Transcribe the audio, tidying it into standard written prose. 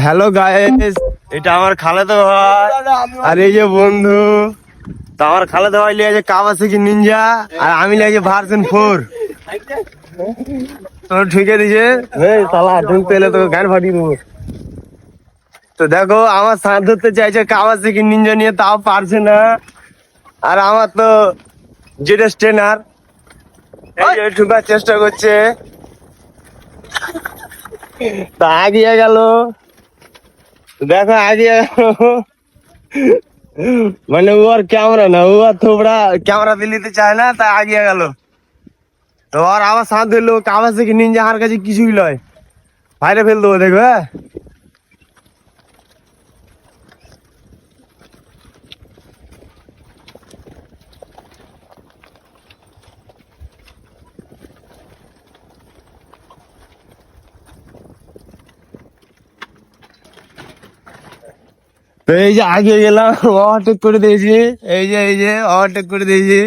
Hello guys, এটা আমার খালাতো ভাই আর এই যে বন্ধু। তো আমার খালাতো ভাই লিয়ে আছে কাওয়াসাকি নিনজা আর আমি লিয়ে আছে ভার্সন 4। তো ঠিকই দিছে এই শালা ঢুকতে এলে তো গান ফাটিয়ে দেবো। তো দেখো আমার সাথ ধরতে চাইছে কাওয়াসাকি নিনজা নিয়ে, তাও পারছে না। আর আমার তো যেটা স্টেনার ঢুকার চেষ্টা করছে, তা আগিয়ে গেল। দেখো আগিয়ে গেল, মানে ও আর ক্যামেরা না, ও আর থোবড়া ক্যামেরা দিলিতে চায় না, তাই আগিয়ে গেল। তো আর আমার সাথ ধরলো কাওয়াসাকি নিনজা, আমার কাছে কিছুই লয়, বাইরে ফেল দেবো দেখবে। তো এই যে আগে গেলাম, ওভারটেক করে দিয়েছি, এই যে ওভারটেক করে দিয়েছি।